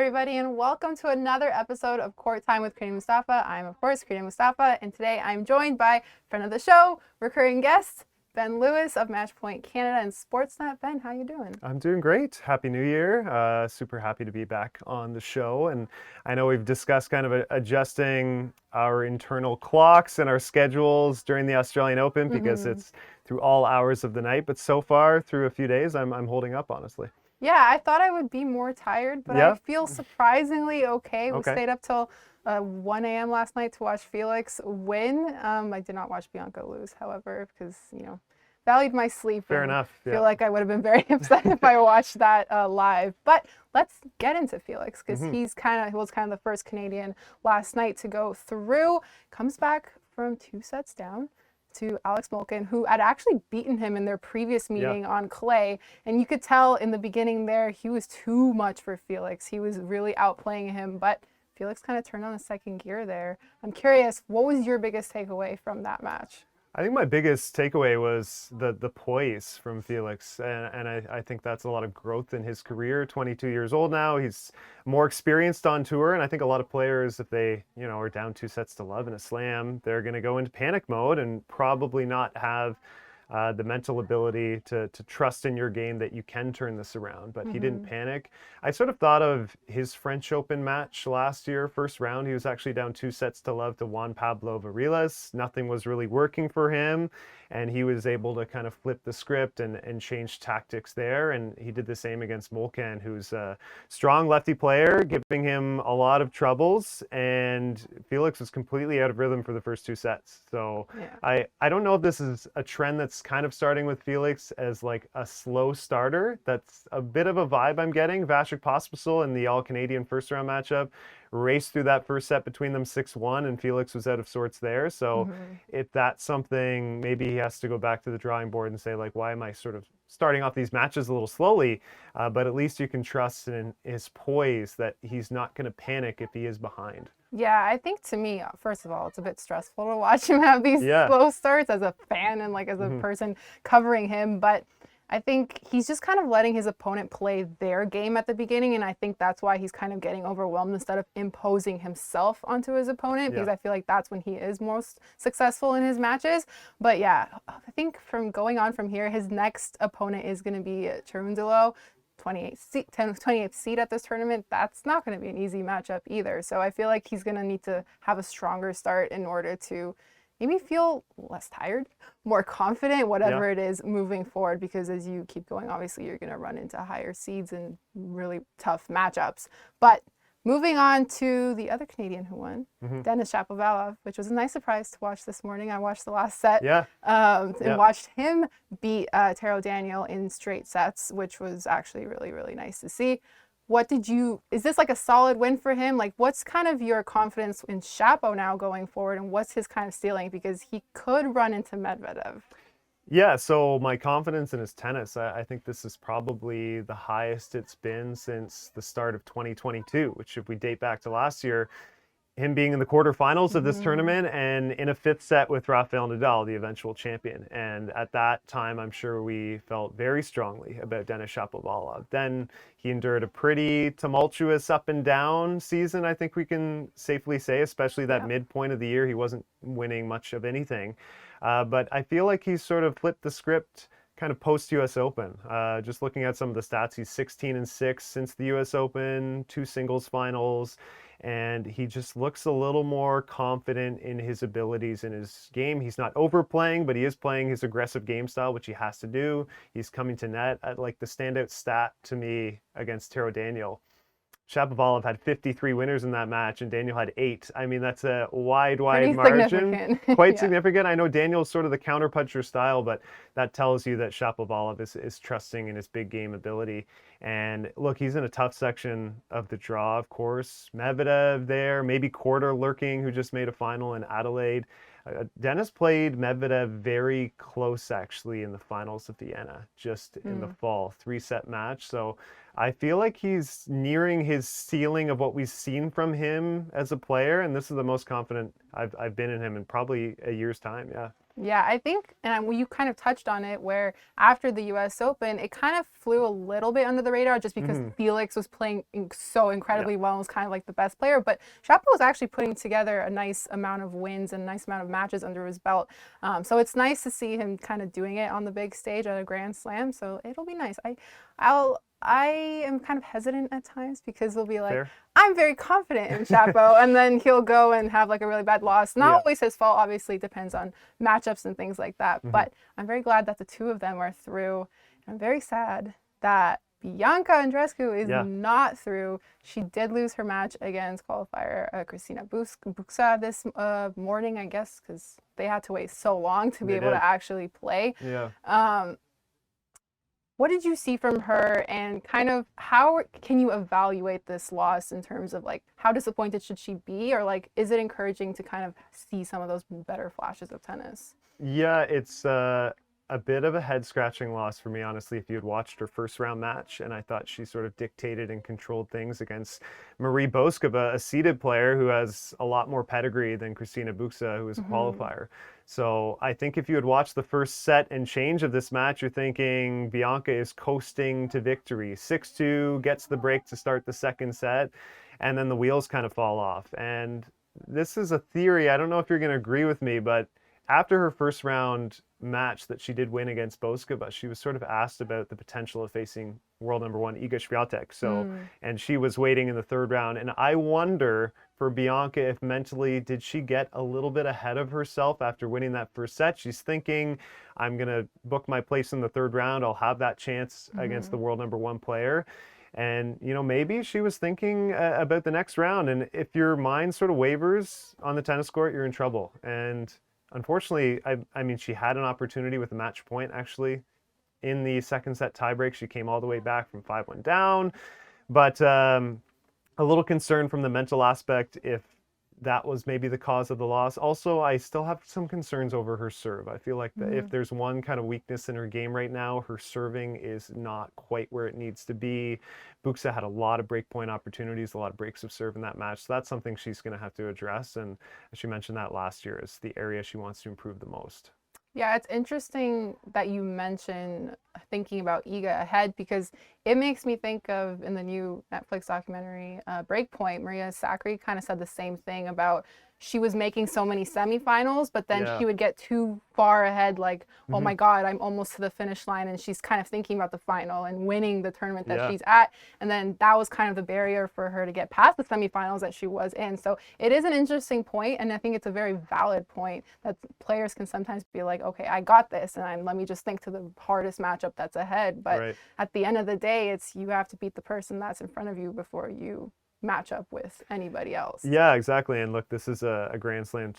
everybody, and welcome to another episode of Court Time with Crina Mustafa. I'm, of course, Crina Mustafa, and today I'm joined by friend of the show, recurring guest, Ben Lewis of Matchpoint Canada and Sportsnet. Ben, how you doing? I'm doing great. Happy New Year. Super happy to be back on the show. And I know we've discussed kind of adjusting our internal clocks and our schedules during the Australian Open because it's through all hours of the night. But so far, through a few days, I'm holding up, honestly. Yeah, I thought I would be more tired, but I feel surprisingly okay. We stayed up till 1 a.m. last night to watch Felix win. I did not watch Bianca lose, however, because, valued my sleep. Fair enough. I feel like I would have been very upset if I watched that live. But let's get into Felix, because he was kind of the first Canadian last night to go through. Comes back from 2 sets down to Alex Molcan, who had actually beaten him in their previous meeting on clay. And you could tell in the beginning there, he was too much for Felix. He was really outplaying him, but Felix kind of turned on a second gear there. I'm curious, what was your biggest takeaway from that match? I think my biggest takeaway was the poise from Felix, and I think that's a lot of growth in his career. 22 years old now, he's more experienced on tour, and I think a lot of players, if they are down 2 sets to love in a slam, they're going to go into panic mode and probably not have the mental ability to trust in your game that you can turn this around. But he didn't panic. I sort of thought of his French Open match last year, first round. He was actually down 2 sets to love to Juan Pablo Varillas. Nothing was really working for him, and he was able to kind of flip the script and change tactics there. And he did the same against Molcan, who's a strong lefty player, giving him a lot of troubles. And Felix was completely out of rhythm for the first 2 sets. So I don't know if this is a trend that's kind of starting with Felix as like a slow starter. That's a bit of a vibe I'm getting. Vasek Pospisil in the All-Canadian first round matchup raced through that first set between them 6-1, and Felix was out of sorts there. So if that's something, maybe he has to go back to the drawing board and say, like, why am I sort of starting off these matches a little slowly? But at least you can trust in his poise that he's not going to panic if he is behind. Yeah, I think to me, first of all, it's a bit stressful to watch him have these slow starts as a fan and like as a person covering him. But I think he's just kind of letting his opponent play their game at the beginning. And I think that's why he's kind of getting overwhelmed instead of imposing himself onto his opponent, because I feel like that's when he is most successful in his matches. But yeah, I think from going on from here, his next opponent is going to be Cherundolo. 28th seed at this tournament. That's not going to be an easy matchup either. So I feel like he's going to need to have a stronger start in order to maybe feel less tired, more confident, whatever it is moving forward, because as you keep going, obviously you're going to run into higher seeds and really tough matchups. But moving on to the other Canadian who won, Denis Shapovalov, which was a nice surprise to watch this morning. I watched the last set and watched him beat Taro Daniel in straight sets, which was actually really, really nice to see. Is this like a solid win for him? Like, what's kind of your confidence in Shapo now going forward, and what's his kind of ceiling? Because he could run into Medvedev. Yeah, so my confidence in his tennis, I think this is probably the highest it's been since the start of 2022, which if we date back to last year, him being in the quarterfinals of this tournament and in a 5th set with Rafael Nadal, the eventual champion. And at that time, I'm sure we felt very strongly about Denis Shapovalov. Then he endured a pretty tumultuous up and down season, I think we can safely say, especially that midpoint of the year. He wasn't winning much of anything. But I feel like he's sort of flipped the script kind of post-US Open. Just looking at some of the stats, he's 16-6 since the US Open, 2 singles finals, and he just looks a little more confident in his abilities in his game. He's not overplaying, but he is playing his aggressive game style, which he has to do. He's coming to net. Like the standout stat to me against Taro Daniel, Shapovalov had 53 winners in that match, and Daniel had 8. I mean, that's a wide margin. Quite significant. I know Daniel's sort of the counterpuncher style, but that tells you that Shapovalov is trusting in his big game ability. And look, he's in a tough section of the draw, of course. Medvedev there, maybe Korda lurking, who just made a final in Adelaide. Denis played Medvedev very close, actually, in the finals of Vienna, just in the fall, 3-set match. So I feel like he's nearing his ceiling of what we've seen from him as a player, and this is the most confident I've been in him in probably a year's time, Yeah, I think, and you kind of touched on it, where after the U.S. Open, it kind of flew a little bit under the radar just because Felix was playing so incredibly well and was kind of like the best player. But Shapo was actually putting together a nice amount of wins and a nice amount of matches under his belt. So it's nice to see him kind of doing it on the big stage at a Grand Slam. So it'll be nice. I am kind of hesitant at times because he'll be like, Fair. I'm very confident in Shapo, and then he'll go and have like a really bad loss. Not always his fault, obviously, it depends on matchups and things like that. But I'm very glad that the two of them are through. I'm very sad that Bianca Andreescu is not through. She did lose her match against qualifier Crina Mustafa this morning, I guess, because they had to wait so long to be able to actually play. Yeah. What did you see from her, and kind of how can you evaluate this loss in terms of like how disappointed should she be, or like is it encouraging to kind of see some of those better flashes of tennis? Yeah, it's a bit of a head-scratching loss for me, honestly, if you had watched her first round match, and I thought she sort of dictated and controlled things against Marie Boskova, a seeded player who has a lot more pedigree than Crina Mustafa, who is a qualifier. So I think if you had watched the first set and change of this match, you're thinking Bianca is coasting to victory. 6-2, gets the break to start the second set, and then the wheels kind of fall off. And this is a theory, I don't know if you're going to agree with me, but after her first round match that she did win against Boskova, she was sort of asked about the potential of facing world number one Iga Swiatek. So, and she was waiting in the third round. And I wonder for Bianca if mentally, did she get a little bit ahead of herself after winning that first set? She's thinking, I'm going to book my place in the third round. I'll have that chance against the world number one player. And, you know, maybe she was thinking about the next round. And if your mind sort of wavers on the tennis court, you're in trouble. And unfortunately, I mean, she had an opportunity with a match point, actually. In the second set tiebreak, she came all the way back from 5-1 down. But a little concern from the mental aspect if that was maybe the cause of the loss. Also, I still have some concerns over her serve. I feel like that if there's one kind of weakness in her game right now, her serving is not quite where it needs to be. Buxa had a lot of breakpoint opportunities, a lot of breaks of serve in that match. So that's something she's going to have to address. And she mentioned that last year is the area she wants to improve the most. Yeah, it's interesting that you mention thinking about Iga ahead, because it makes me think of, in the new Netflix documentary Breakpoint, Maria Sakkari kind of said the same thing about she was making so many semifinals, but then she would get too far ahead, like, oh my God, I'm almost to the finish line. And she's kind of thinking about the final and winning the tournament that she's at. And then that was kind of the barrier for her to get past the semifinals that she was in. So it is an interesting point, and I think it's a very valid point that players can sometimes be like, okay, I got this, and let me just think to the hardest matchup that's ahead. But at the end of the day, it's you have to beat the person that's in front of you before you match up with anybody else. Yeah, exactly. And look, this is a Grand Slam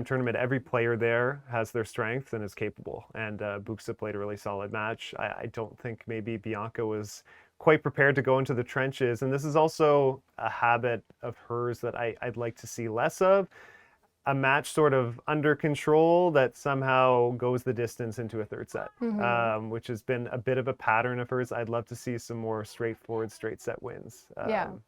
tournament. Every player there has their strengths and is capable. And Buxa played a really solid match. I don't think maybe Bianca was quite prepared to go into the trenches. And this is also a habit of hers that I'd like to see less of. A match sort of under control that somehow goes the distance into a third set, which has been a bit of a pattern of hers. I'd love to see some more straightforward straight set wins,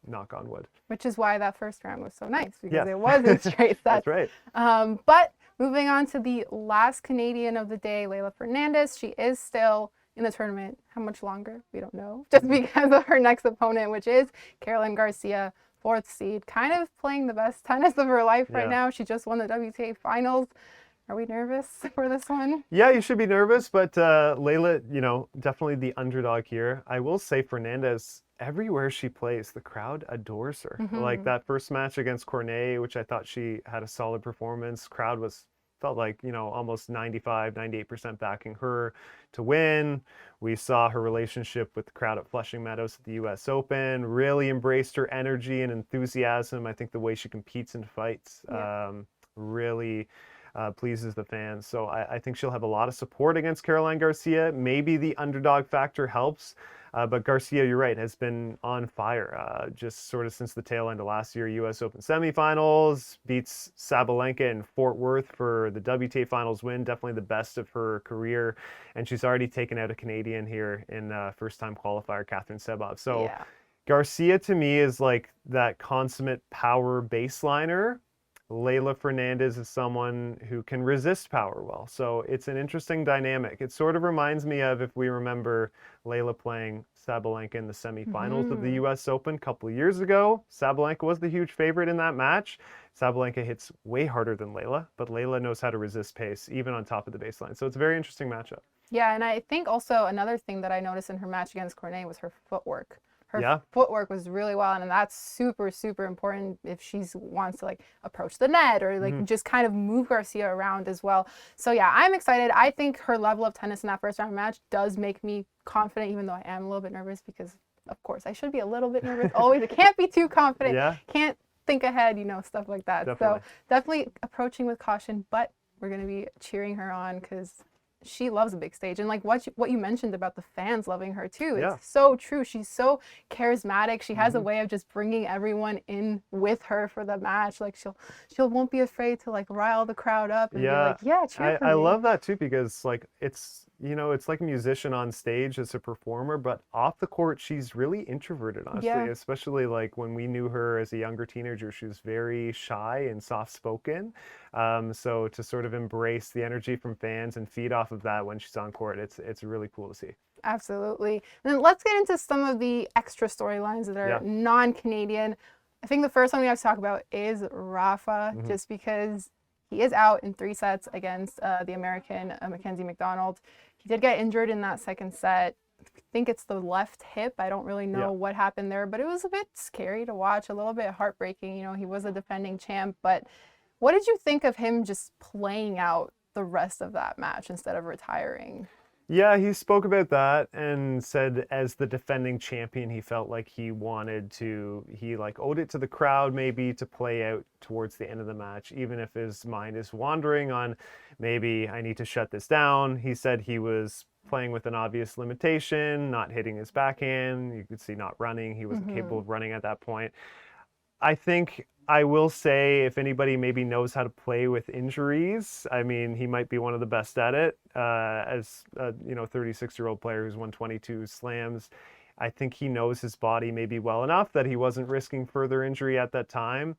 knock on wood. Which is why that first round was so nice, because it wasn't straight sets. That's right. But moving on to the last Canadian of the day, Leylah Fernandez. She is still in the tournament. How much longer? We don't know, just because of her next opponent, which is Caroline Garcia, fourth seed, kind of playing the best tennis of her life right now. She just won the WTA finals. Are we nervous for this one? Yeah, you should be nervous, but Leylah, you know, definitely the underdog here. I will say Fernandez, everywhere she plays, the crowd adores her. Like that first match against Cornet, which I thought she had a solid performance. Crowd felt like, you know, almost 95, 98% backing her to win. We saw her relationship with the crowd at Flushing Meadows at the U.S. Open, really embraced her energy and enthusiasm. I think the way she competes and fights really pleases the fans. So I think she'll have a lot of support against Caroline Garcia. Maybe the underdog factor helps. But Garcia, you're right, has been on fire just sort of since the tail end of last year. U.S. Open semifinals, beats Sabalenka in Fort Worth for the WTA finals win. Definitely the best of her career. And she's already taken out a Canadian here in first-time qualifier, Catherine Sebov. So Garcia, to me, is like that consummate power baseliner Leylah Fernandez is someone who can resist power well. So it's an interesting dynamic. It sort of reminds me of, if we remember, Leylah playing Sabalenka in the semifinals of the US Open a couple of years ago. Sabalenka was the huge favorite in that match. Sabalenka hits way harder than Leylah, but Leylah knows how to resist pace, even on top of the baseline. So it's a very interesting matchup. Yeah, and I think also another thing that I noticed in her match against Cornet was her footwork. Her footwork was really well, and that's super, super important if she wants to like approach the net or like just kind of move Garcia around as well. So yeah, I'm excited. I think her level of tennis in that first round match does make me confident, even though I am a little bit nervous because, of course, I should be a little bit nervous always. I can't be too confident. Yeah. Can't think ahead, stuff like that. Definitely. So definitely approaching with caution, but we're going to be cheering her on because she loves a big stage. And like what you mentioned about the fans loving her too, it's so true. She's so charismatic. She has a way of just bringing everyone in with her for the match. Like she won't be afraid to like rile the crowd up and be like, yeah, cheer for me. I love that too, because like it's like a musician on stage as a performer, but off the court she's really introverted, honestly. Especially like when we knew her as a younger teenager, she was very shy and soft-spoken. So to sort of embrace the energy from fans and feed off of that when she's on court, it's really cool to see. Absolutely. And then let's get into some of the extra storylines that are non-Canadian. I think the first one we have to talk about is Rafa, just because he is out in 3 sets against the American Mackenzie McDonald. He did get injured in that second set. I think it's the left hip. I don't really know what happened there, but it was a bit scary to watch, a little bit heartbreaking. He was a defending champ, but what did you think of him just playing out the rest of that match instead of retiring? Yeah, he spoke about that and said as the defending champion, he felt like he owed it to the crowd maybe to play out towards the end of the match, even if his mind is wandering on maybe I need to shut this down. He said he was playing with an obvious limitation, not hitting his backhand. You could see not running. He wasn't capable of running at that point. I think I will say, if anybody maybe knows how to play with injuries, I mean, he might be one of the best at it. As a 36-year-old player who's won 22 slams, I think he knows his body maybe well enough that he wasn't risking further injury at that time.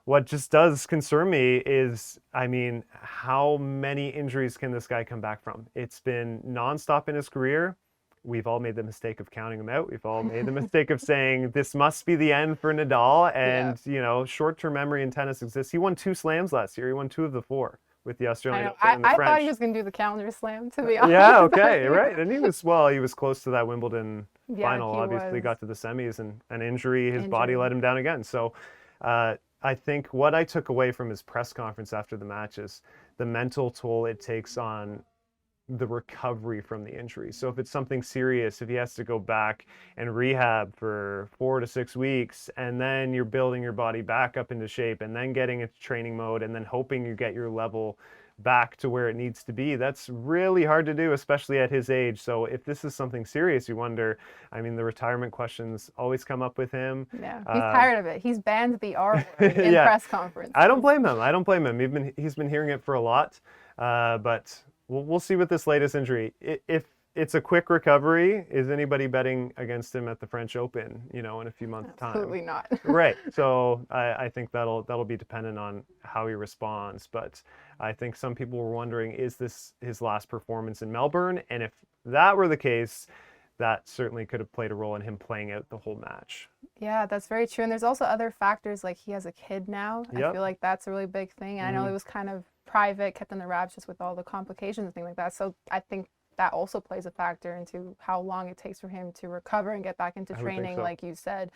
What just does concern me is, I mean, how many injuries can this guy come back from? It's been nonstop in his career. We've all made the mistake of counting him out. We've all made the mistake of saying this must be the end for Nadal. And, short-term memory in tennis exists. He won 2 slams last year. He won 2 of the 4 with the Australian Open and the French. I thought he was going to do the calendar slam, to be honest. Yeah, okay, right. And he was close to that Wimbledon final. Obviously got to the semis, and an injury, his body let him down again. So I think what I took away from his press conference after the match is the mental toll it takes on the recovery from the injury. So if it's something serious, if he has to go back and rehab for 4 to 6 weeks, and then you're building your body back up into shape, and then getting into training mode, and then hoping you get your level back to where it needs to be, that's really hard to do, especially at his age. So if this is something serious, you wonder, I mean, the retirement questions always come up with him. Yeah, he's tired of it. He's banned the R word in press conference. I don't blame him. He's been hearing it for a lot, but we'll see with this latest injury. If it's a quick recovery, is anybody betting against him at the French Open, in a few months' time? Absolutely not. Right. So I think that'll be dependent on how he responds. But I think some people were wondering, is this his last performance in Melbourne? And if that were the case, that certainly could have played a role in him playing out the whole match. Yeah, that's very true. And there's also other factors, like he has a kid now. I feel like that's a really big thing. And I know it was kind of private, kept in the wraps just with all the complications and things like that. So I think that also plays a factor into how long it takes for him to recover and get back into training, like you said.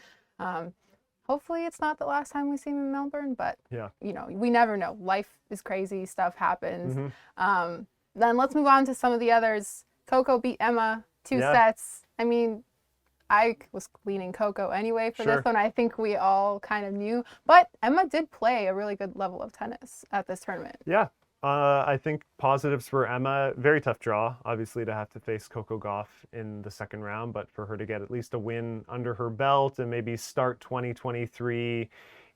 Hopefully it's not the last time we see him in Melbourne, but we never know. Life is crazy, stuff happens. Then let's move on to some of the others. Coco beat Emma 2 sets. I mean, I was leaning Coco anyway for this one. I think we all kind of knew. But Emma did play a really good level of tennis at this tournament. Yeah. I think positives for Emma, very tough draw, obviously, to have to face Coco Gauff in the second round, but for her to get at least a win under her belt and maybe start 2023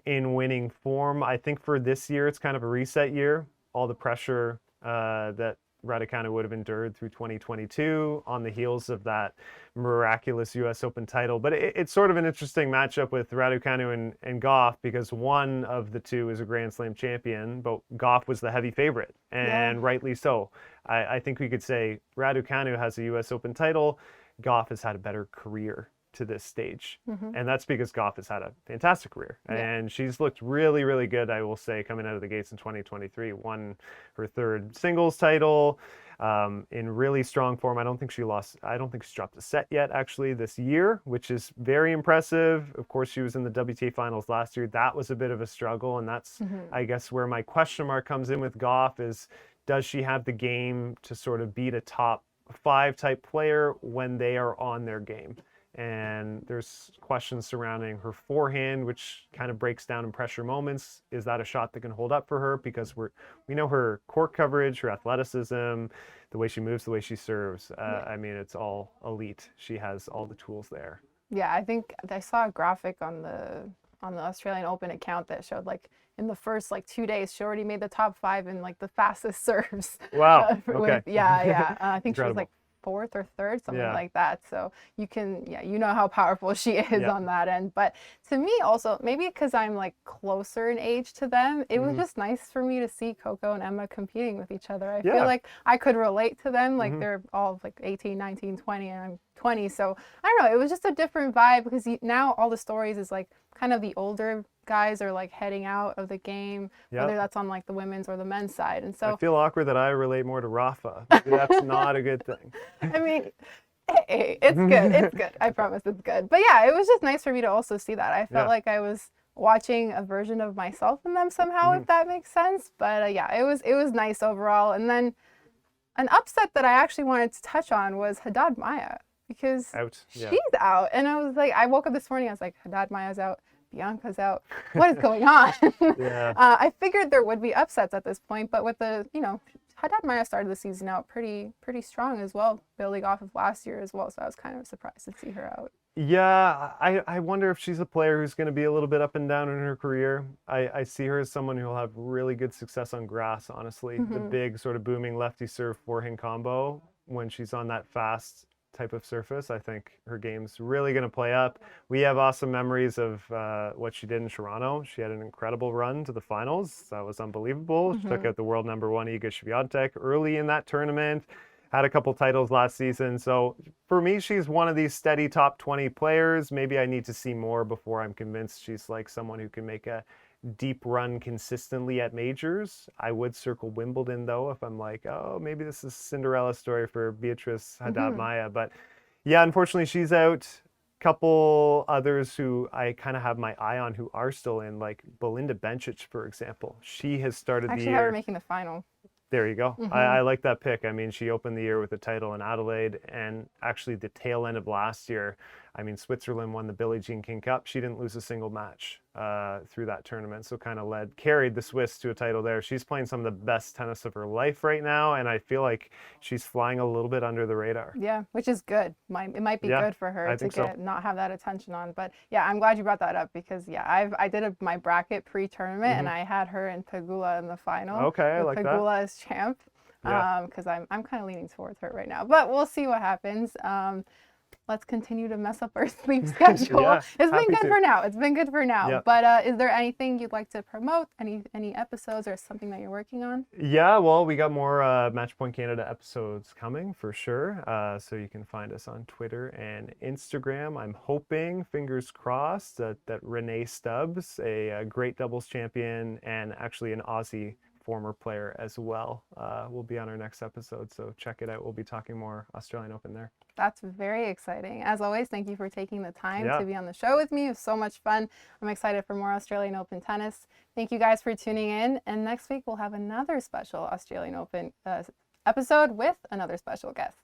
in winning form. I think for this year, it's kind of a reset year. All the pressure that Raducanu would have endured through 2022 on the heels of that miraculous US Open title. But it's sort of an interesting matchup with Raducanu and Goff, because one of the two is a Grand Slam champion, but Goff was the heavy favorite, and rightly so. I think we could say Raducanu has a US Open title. Goff has had a better career to this stage. And that's because Goff has had a fantastic career. And she's looked really, really good, I will say, coming out of the gates in 2023. Won her third singles title in really strong form. I don't think she dropped a set yet, actually, this year, which is very impressive. Of course, she was in the WTA finals last year. That was a bit of a struggle. And that's, I guess, where my question mark comes in with Goff is, does she have the game to sort of beat a top 5 type player when they are on their game? And there's questions surrounding her forehand, which kind of breaks down in pressure moments. Is that a shot that can hold up for her? Because we know her court coverage, her athleticism, the way she moves, the way she serves. I mean, it's all elite. She has all the tools there. Yeah, I think I saw a graphic on the Australian Open account that showed, like, in the first 2 days, she already made the top 5 in the fastest serves. Wow. Okay. I think she was 4th or 3rd, something like that. So you can, you know how powerful she is on that end. But to me also, maybe because I'm closer in age to them, it was just nice for me to see Coco and Emma competing with each other. I feel like I could relate to them. They're all 18, 19, 20, and I'm 20. So I don't know, it was just a different vibe, because now all the stories is kind of the older guys are heading out of the game, whether that's on the women's or the men's side. And so I feel awkward that I relate more to Rafa. That's not a good thing. I mean, hey, it's good. It's good. I promise it's good. But yeah, it was just nice for me to also see that. I felt like I was watching a version of myself in them somehow, if that makes sense. But it was nice overall. And then an upset that I actually wanted to touch on was Haddad Maia, because she's out. And I was I woke up this morning, I was like, Haddad Maia's out. Bianca's out. What is going on? I figured there would be upsets at this point, but with the, Haddad Maia started the season out pretty strong as well, building off of last year as well. So I was kind of surprised to see her out. Yeah, I wonder if she's a player who's going to be a little bit up and down in her career. I see her as someone who will have really good success on grass, honestly. The big sort of booming lefty serve forehand combo, when she's on that fast type of surface, I think her game's really going to play up. We have awesome memories of what she did in Toronto. She had an incredible run to the finals. That was unbelievable. She took out the world number 1 Iga Świątek early in that tournament. Had a couple titles last season. So for me, she's one of these steady top 20 players. Maybe I need to see more before I'm convinced she's someone who can make a deep run consistently at majors. I would circle Wimbledon, though, if I'm oh, maybe this is a Cinderella story for Beatrice Haddad Maia. But yeah, unfortunately, she's out. Couple others who I kind of have my eye on who are still in, Belinda Bencic, for example. She has started the year. Actually, have her making the final. There you go. I like that pick. I mean, she opened the year with a title in Adelaide, and actually the tail end of last year, I mean, Switzerland won the Billie Jean King Cup. She didn't lose a single match through that tournament, so kind of carried the Swiss to a title there. She's playing some of the best tennis of her life right now, and I feel like she's flying a little bit under the radar. Yeah, which is good. It might be good for her to not have that attention on. But yeah, I'm glad you brought that up, because I did my bracket pre-tournament, and I had her and Pegula in the final. Okay, I like Pegula that. As champ, because I'm kind of leaning towards her right now. But we'll see what happens. Let's continue to mess up our sleep schedule. It's been good for now. It's been good for now. Yep. But is there anything you'd like to promote? Any episodes or something that you're working on? Yeah, well, we got more Matchpoint Canada episodes coming for sure. So you can find us on Twitter and Instagram. I'm hoping, fingers crossed, that Renee Stubbs, a great doubles champion and actually an Aussie former player as well, will be on our next episode. So check it out. We'll be talking more Australian Open there. That's very exciting. As always, thank you for taking the time to be on the show with me. It was so much fun. I'm excited for more Australian Open tennis. Thank you guys for tuning in. And next week, we'll have another special Australian Open episode with another special guest.